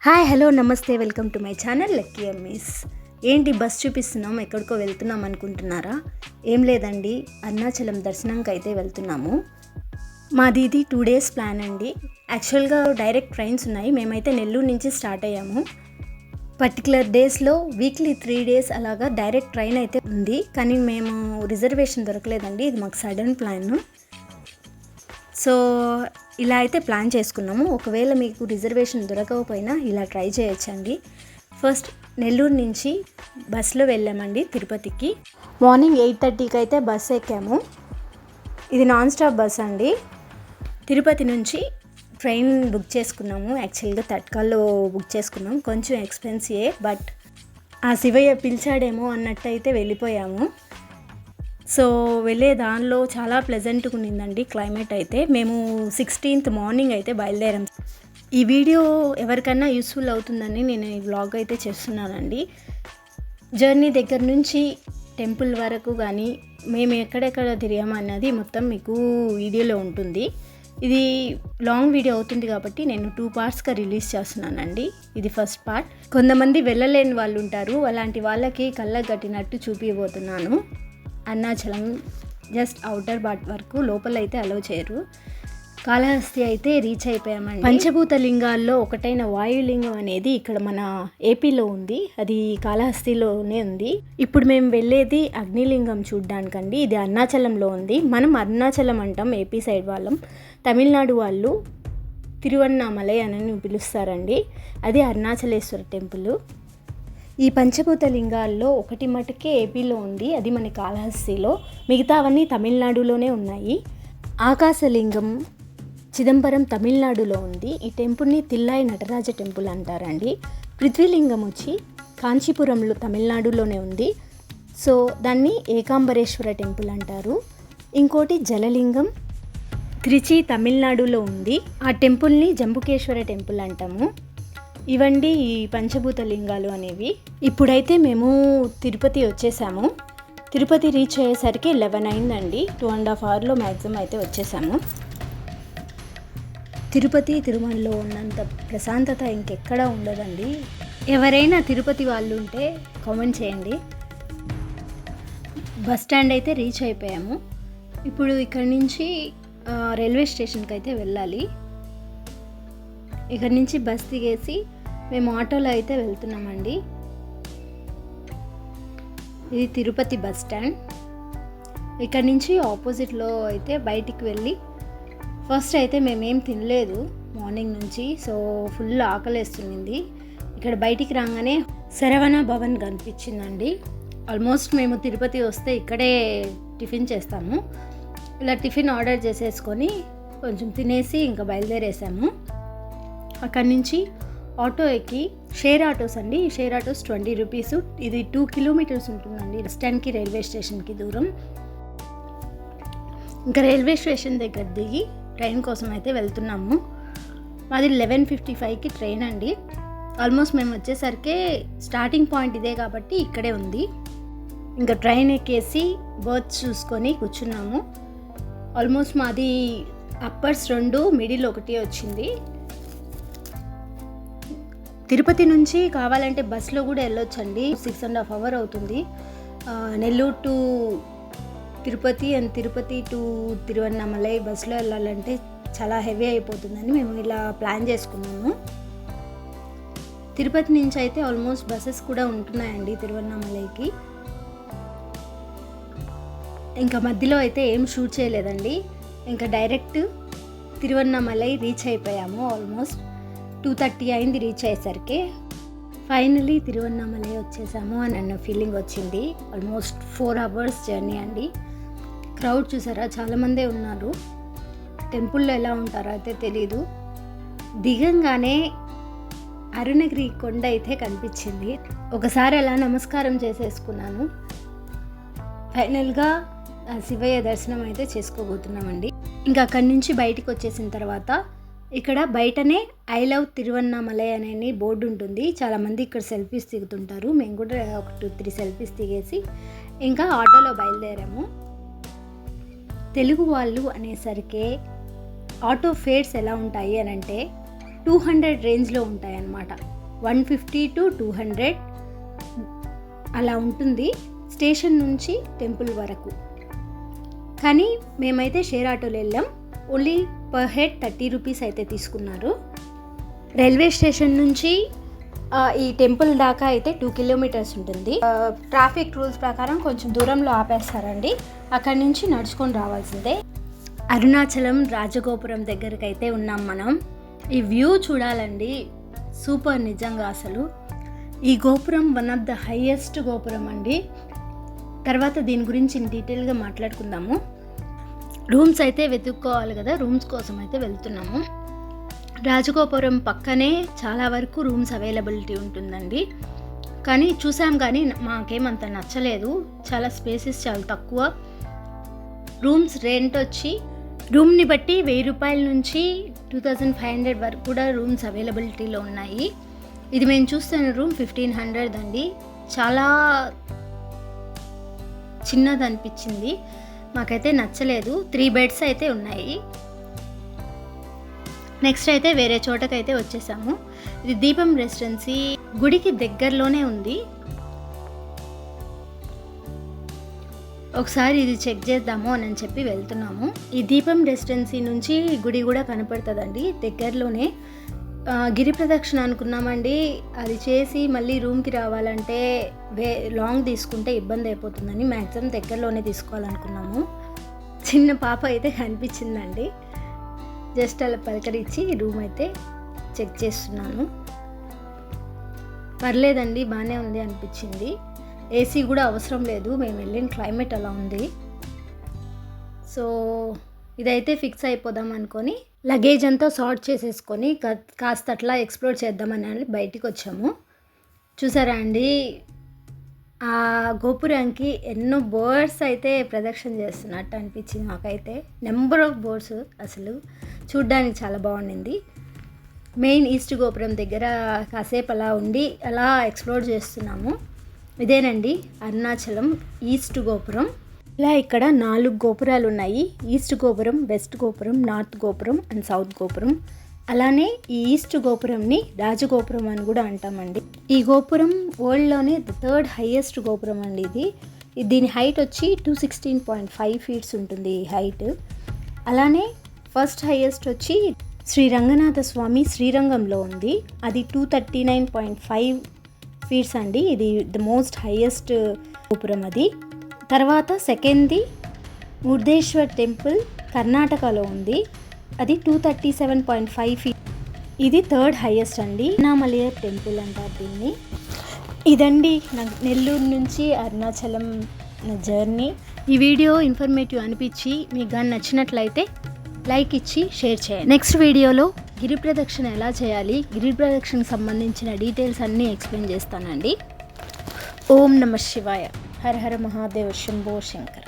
Hi hello నమస్తే welcome to my channel lucky అమ్మీస్. ఏంటి బస్ చూపిస్తున్నాం, ఎక్కడికో వెళ్తున్నాం అనుకుంటున్నారా? ఏం లేదండి, అరుణాచలం దర్శనంకి అయితే వెళ్తున్నాము. మాది ఇది 2 days ప్లాన్ అండి. యాక్చువల్గా డైరెక్ట్ ట్రైన్స్ ఉన్నాయి. మేమైతే నెల్లూరు నుంచి స్టార్ట్ అయ్యాము. పర్టికులర్ డేస్లో వీక్లీ 3 days అలాగా డైరెక్ట్ ట్రైన్ అయితే ఉంది. కానీ మేము రిజర్వేషన్ దొరకలేదండి, ఇది మాకు సడన్ ప్లాన్. సో ఇలా అయితే ప్లాన్ చేసుకున్నాము. ఒకవేళ మీకు రిజర్వేషన్ దొరకకపోయినా ఇలా ట్రై చేయొచ్చండి. ఫస్ట్ నెల్లూరు నుంచి బస్సులో వెళ్ళామండి తిరుపతికి. మార్నింగ్ 8:30కి అయితే బస్ ఎక్కాము. ఇది నాన్ స్టాప్ బస్ అండి. తిరుపతి నుంచి ట్రైన్ బుక్ చేసుకున్నాము. యాక్చువల్గా తత్కాల్లో బుక్ చేసుకున్నాం. కొంచెం ఎక్స్పెన్సివే, బట్ ఆ శివయ్య పిలిచాడేమో అన్నట్టు అయితే వెళ్ళిపోయాము. సో వెళ్ళే దానిలో చాలా ప్లెజెంట్గా ఉన్నిందండి క్లైమేట్ అయితే. మేము 16th మార్నింగ్ అయితే బయలుదేరాం. ఈ వీడియో ఎవరికైనా యూస్ఫుల్ అవుతుందని నేను ఈ వ్లాగ్ అయితే చేస్తున్నానండి. జర్నీ దగ్గర నుంచి టెంపుల్ వరకు కానీ మేము ఎక్కడెక్కడ తిరిగామన్నది మొత్తం మీకు వీడియోలో ఉంటుంది. ఇది లాంగ్ వీడియో అవుతుంది కాబట్టి నేను 2 partsగా రిలీజ్ చేస్తున్నానండి. ఇది ఫస్ట్ పార్ట్. కొంతమంది వెళ్ళలేని వాళ్ళు ఉంటారు, అలాంటి వాళ్ళకి కళ్ళకు కట్టినట్టు చూపించబోతున్నాను. అరుణాచలం జస్ట్ అవుటర్ బాట్ వరకు, లోపలైతే అలౌ చేయరు. కాళహస్తి అయితే రీచ్ అయిపోయామండి. పంచభూత లింగాల్లో ఒకటైన వాయులింగం అనేది ఇక్కడ మన ఏపీలో ఉంది, అది కాళహస్తిలోనే ఉంది. ఇప్పుడు మేము వెళ్ళేది అగ్నిలింగం చూడ్డానికండి. ఇది అరుణాచలంలో ఉంది. మనం అరుణాచలం అంటాం ఏపీ సైడ్ వాళ్ళం, తమిళనాడు వాళ్ళు తిరువన్నామలై అని పిలుస్తారండి. అది అరుణాచలేశ్వర టెంపుల్. ఈ పంచభూత లింగాల్లో ఒకటి మటుకే ఏపీలో ఉంది, అది మన కాళహస్తిలో. మిగతావన్నీ తమిళనాడులోనే ఉన్నాయి. ఆకాశలింగం చిదంబరం తమిళనాడులో ఉంది. ఈ టెంపుల్ని తిల్లాయి నటరాజ టెంపుల్ అంటారండి. పృథ్వీలింగం వచ్చి కాంచీపురంలో తమిళనాడులోనే ఉంది. సో దాన్ని ఏకాంబరేశ్వర టెంపుల్ అంటారు. ఇంకోటి జలలింగం త్రిచి తమిళనాడులో ఉంది. ఆ టెంపుల్ని జంబుకేశ్వర టెంపుల్ అంటాము. ఇవండి ఈ పంచభూత లింగాలు అనేవి. ఇప్పుడైతే మేము తిరుపతి వచ్చేసాము. తిరుపతి రీచ్ అయ్యేసరికి 11 అయిందండి. 2.5 hours మ్యాక్సిమం అయితే వచ్చేసాము. తిరుపతి తిరుమలలో ఉన్నంత ప్రశాంతత ఇంకెక్కడా ఉండదండి. ఎవరైనా తిరుపతి వాళ్ళు ఉంటే కామెంట్ చేయండి. బస్ స్టాండ్ అయితే రీచ్ అయిపోయాము. ఇప్పుడు ఇక్కడి నుంచి రైల్వే స్టేషన్కి అయితే వెళ్ళాలి. ఇక్కడి నుంచి బస్ దిగేసి మేము ఆటోలో అయితే వెళ్తున్నామండి. ఇది తిరుపతి బస్ స్టాండ్. ఇక్కడ నుంచి ఆపోజిట్లో అయితే బయటికి వెళ్ళి ఫస్ట్ అయితే మేమేం తినలేదు మార్నింగ్ నుంచి. సో ఫుల్ ఆకలేస్తుంది. ఇక్కడ బయటికి రాగానే శరవణ భవన్ కనిపించిందండి. ఆల్మోస్ట్ మేము తిరుపతి వస్తే ఇక్కడే టిఫిన్ చేస్తాము. ఇలా టిఫిన్ ఆర్డర్ చేసేసుకొని కొంచెం తినేసి ఇంకా బయలుదేరేసాము. అక్కడి నుంచి ఆటో ఎక్కి, షేర్ ఆటోస్ అండి. ఈ షేర్ ఆటోస్ 20 rupees. ఇది 2 kilometers ఉంటుందండి బస్ స్టాండ్కి రైల్వే స్టేషన్కి దూరం. ఇంకా రైల్వే స్టేషన్ దగ్గర దిగి ట్రైన్ కోసం అయితే వెళ్తున్నాము. మాది 11:55కి ట్రైన్ అండి. ఆల్మోస్ట్ మేము వచ్చేసరికి స్టార్టింగ్ పాయింట్ ఇదే కాబట్టి ఇక్కడే ఉంది. ఇంకా ట్రైన్ ఎక్కేసి బర్త్ చూసుకొని కూర్చున్నాము. ఆల్మోస్ట్ మాది అప్పర్స్ 2, మిడిల్ 1 వచ్చింది. తిరుపతి నుంచి కావాలంటే బస్సులో కూడా వెళ్ళొచ్చండి. 6.5 hours అవుతుంది. Nellore to Tirupati and Tirupati to Tiruvannamalai బస్సులో వెళ్ళాలంటే చాలా హెవీ అయిపోతుందని మేము ఇలా ప్లాన్ చేసుకున్నాము. తిరుపతి నుంచి అయితే ఆల్మోస్ట్ బస్సెస్ కూడా ఉంటున్నాయండి తిరువన్నామలైకి. ఇంకా మధ్యలో అయితే ఏం షూట్ చేయలేదండి. ఇంకా డైరెక్ట్ తిరువన్నామలై రీచ్ అయిపోయాము. ఆల్మోస్ట్ 2:30 అయింది రీచ్ అయ్యేసరికి. ఫైనలీ తిరువన్నామలై వచ్చేసాము అని అన్న ఫీలింగ్ వచ్చింది. ఆల్మోస్ట్ 4 hours జర్నీ అండి. క్రౌడ్ చూసారా, చాలామందే ఉన్నారు. టెంపుల్లో ఎలా ఉంటారో అయితే తెలీదు. దిగంగానే అరుణగిరి కొండ అయితే కనిపించింది. ఒకసారి అలా నమస్కారం చేసేసుకున్నాను. ఫైనల్గా శివయ్య దర్శనం అయితే చేసుకోబోతున్నామండి. ఇంకా అక్కడి నుంచి బయటికి వచ్చేసిన తర్వాత ఇక్కడ బయటనే ఐ లవ్ తిరువన్నామలై అనే బోర్డు ఉంటుంది. చాలామంది ఇక్కడ సెల్ఫీస్ దిగుతుంటారు. మేము కూడా ఒక 2-3 సెల్ఫీస్ దిగేసి ఇంకా ఆటోలో బయలుదేరాము. తెలుగు వాళ్ళు అనేసరికి ఆటో ఫేర్స్ ఎలా ఉంటాయి అని అంటే 200 రేంజ్లో ఉంటాయన్నమాట. 150 to 200 అలా ఉంటుంది స్టేషన్ నుంచి టెంపుల్ వరకు. కానీ మేమైతే షేర్ ఆటోలో వెళ్ళాం. ఓన్లీ పర్ హెడ్ 30 రూపీస్ అయితే తీసుకున్నారు. రైల్వే స్టేషన్ నుంచి ఈ టెంపుల్ దాకా అయితే 2 కిలోమీటర్స్ ఉంటుంది. ట్రాఫిక్ రూల్స్ ప్రకారం కొంచెం దూరంలో ఆపేస్తారండి. అక్కడి నుంచి నడుచుకొని రావాల్సిందే. అరుణాచలం రాజగోపురం దగ్గరికి అయితే ఉన్నాం మనం. ఈ వ్యూ చూడాలండి, సూపర్ నిజంగా. అసలు ఈ గోపురం వన్ ఆఫ్ ద హైయెస్ట్ గోపురం అండి. తర్వాత దీని గురించి డీటెయిల్గా మాట్లాడుకుందాము. రూమ్స్ అయితే వెతుక్కోవాలి కదా, రూమ్స్ కోసం అయితే వెళ్తున్నాము. రాజగోపురం పక్కనే చాలా వరకు రూమ్స్ అవైలబిలిటీ ఉంటుందండి. కానీ చూసాం, కానీ మాకేమంత నచ్చలేదు. చాలా స్పేసెస్ చాలా తక్కువ. రూమ్స్ రెంట్ వచ్చి రూమ్ని బట్టి 1000 రూపాయల నుంచి 2500 వరకు కూడా రూమ్స్ అవైలబిలిటీలో ఉన్నాయి. ఇది మేము చూస్తున్న రూమ్ 1500 అండి. చాలా చిన్నది అనిపించింది, మాకైతే నచ్చలేదు. 3 బెడ్స్ అయితే ఉన్నాయి. నెక్స్ట్ అయితే వేరే చోటకైతే వచ్చేసాము. ఇది దీపం రెసిడెన్సీ గుడికి దగ్గరలోనే ఉంది. ఒకసారి ఇది చెక్ చేద్దాము అని చెప్పి వెళ్తున్నాము. ఈ దీపం రెసిడెన్సీ నుంచి గుడి కూడా కనపడుతుందండి దగ్గరలోనే. గిరి ప్రదక్షిణ అనుకున్నామండి, అది చేసి మళ్ళీ రూమ్కి రావాలంటే లాంగ్ తీసుకుంటే ఇబ్బంది అయిపోతుందని మ్యాక్సిమం దగ్గరలోనే తీసుకోవాలనుకున్నాము. చిన్న పాప అయితే కనిపించిందండి, జస్ట్ అలా పలకరించి రూమ్ అయితే చెక్ చేస్తున్నాను. పర్లేదండి, బాగానే ఉంది అనిపించింది. ఏసీ కూడా అవసరం లేదు, మేము వెళ్ళిన క్లైమేట్ అలా ఉంది. సో ఇదైతే ఫిక్స్ అయిపోదాం అనుకొని లగేజ్ అంతా సార్ట్ చేసేసుకొని కాస్త అట్లా ఎక్స్ప్లోర్ చేద్దామని బయటికి వచ్చాము. చూసారా అండి, ఆ గోపురానికి ఎన్నో బర్డ్స్ అయితే ప్రదక్షిణ చేస్తున్నట్టు అనిపించింది మాకైతే. నెంబర్ ఆఫ్ బర్డ్స్, అసలు చూడ్డానికి చాలా బాగుండింది. మెయిన్ ఈస్ట్ గోపురం దగ్గర కాసేపు అలా ఉండి అలా ఎక్స్ప్లోర్ చేస్తున్నాము. ఇదేనండి అరుణాచలం ఈస్ట్ గోపురం. ఇలా ఇక్కడ 4 గోపురాలు ఉన్నాయి. ఈస్ట్ గోపురం, వెస్ట్ గోపురం, నార్త్ గోపురం అండ్ సౌత్ గోపురం. అలానే ఈ ఈస్ట్ గోపురంని రాజగోపురం అని కూడా అంటామండి. ఈ గోపురం వరల్డ్లోనే 3rd హైయెస్ట్ గోపురం అండి. దీని హైట్ వచ్చి 216.5 ఫీట్స్ ఉంటుంది ఈ హైట్. అలానే ఫస్ట్ హైయెస్ట్ వచ్చి శ్రీ రంగనాథ స్వామి శ్రీరంగంలో ఉంది, అది 239.5 ఫీట్స్ అండి. ఇది ద మోస్ట్ హైయెస్ట్ గోపురం అది. తర్వాత సెకండ్ది ముర్దేశ్వర్ టెంపుల్ కర్ణాటకలో ఉంది, అది 237.5 ఫీట్. ఇది 3rd హైయెస్ట్ అండి. అన్నామలై టెంపుల్ అంటారు దీన్ని. ఇదండి నెల్లూరు నుంచి అరుణాచలం జర్నీ. ఈ వీడియో ఇన్ఫర్మేటివ్ అనిపించి మీకు కానీ నచ్చినట్లయితే లైక్ ఇచ్చి షేర్ చేయండి. నెక్స్ట్ వీడియోలో గిరి ప్రదక్షిణ ఎలా చేయాలి, గిరి ప్రదక్షిణకు సంబంధించిన డీటెయిల్స్ అన్నీ ఎక్స్ప్లెయిన్ చేస్తానండి. ఓం నమః శివాయ. హర హర మహాదేవ శంభో శంకర.